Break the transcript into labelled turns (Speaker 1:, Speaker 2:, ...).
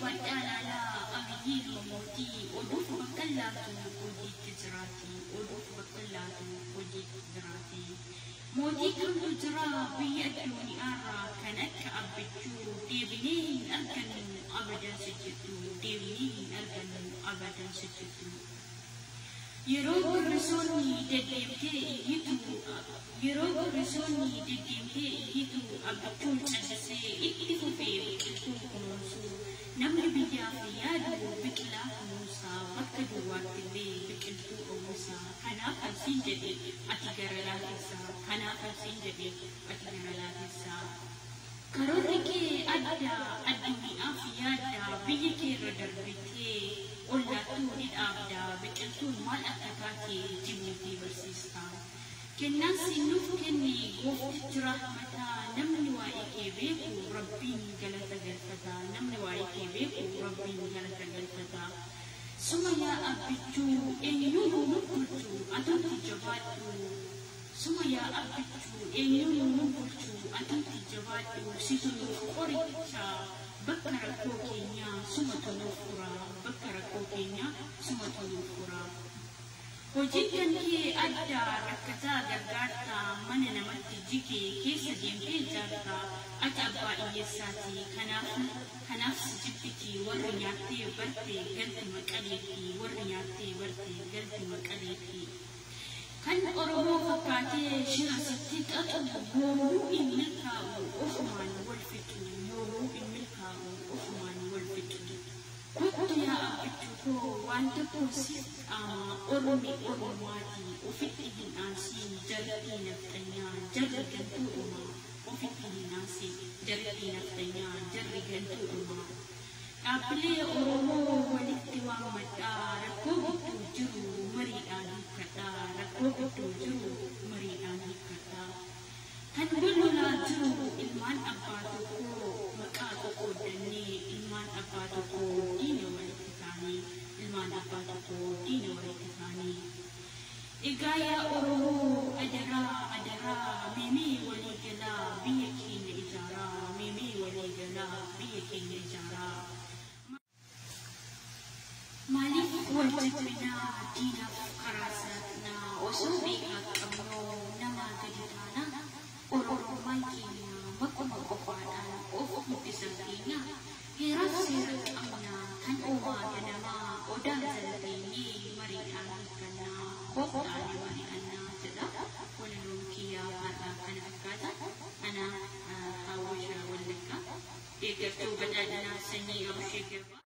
Speaker 1: ودانا لا أميين وموتي ودوف بكلاتو وديت تجراتي ودوف بكلاتو وديت تجراتي موتي كم تجرى بيدوني أرى كانت أبتشو ديبنين أركن أبدا سجدو ديبنين أركن أبدا سجدو يروق رسولي دديمتي يتو أبتشو تجسي إكتفو بيكتفو كنوسو نمر بيا فيادو بكلا موسى وكدو واتبي بكلتو موسى كنا فنسين جدي أتجر لاكسا كنا فنسين جدي أتجر لاكسا كروركي أدى الدنيا فيادا بيكي ردر بيكي ولا تولي الأبدا بكلتو مال أتكاكي جميتي برسيستا كنا سنوف كني وفت رحمتا نمن وايكي بيكو ربين غلطة غلطة نمن وايكي بيكو ربين غلطة غلطة سما يا أبتشو إن يوم نقلتو أتنتي جباتو سما يا أبتشو إن يوم نقلتو أتنتي جباتو سيتنو قريتا بكر كوكينيا سما تنوفرا بكر كوكينيا سما تنوفرا Hojiikan kee addaa rakkataa gargaartaa mana namatti jigee keessa deemtee ijaartaa ati abbaa hiyyeessaati kanaaf si jibbiti warri nyaattee barte galti maqaleetti warri nyaattee barte galti maqaleetti kan Oromoo fakkaatee shira sitti xaxu yoomuu hin milkaa'u ofumaan wal fixu yoomuu hin milkaa'u ofumaan wal fixu Kuttu yaa abbichu koo wanta koosiif Oromi Oromooti ofitti hin aansiin jalatti naftanyaa jarri gantuu uumaa ofitti hin aansiin jalatti naftanyaa jarri gantuu uumaa dhaabbilee Oromoo walitti waammadhaa rakkoo gidduu jiru mariidhaan hiikkadhaa rakkoo gidduu jiru mariidhaan hiikkadhaa kan lolaa jiru ilmaan abbaa tokkoo maqaa tokko dannee ilmaan abbaa tokkoo diina walitti taanii ilmaan abbaa tokkoo diina walitti taanii egaa yaa Oromoo adaraa meemee walii galaa biyya keenya ijaaraa meemee walii galaa biyya keenya ijaaraa maaliif wal jibinaa diinaaf karaa saaxinaa osoo beekaa qabnoo namaa gadi taanaa Oromummaan keenya bakkuma qofaadhaan of guddisan keenya heeraaf seera qabnaa kan uumaa ganamaa odaan jala teenyee mariidhaan hiikkannaa kooftaanii mari'annaa jedha walaloon kiyyaa har'aa kana fakkaata ana Hawwashaa Wallaggaa deeggartuu badhaadhinaa sanyii Abishee Garbaa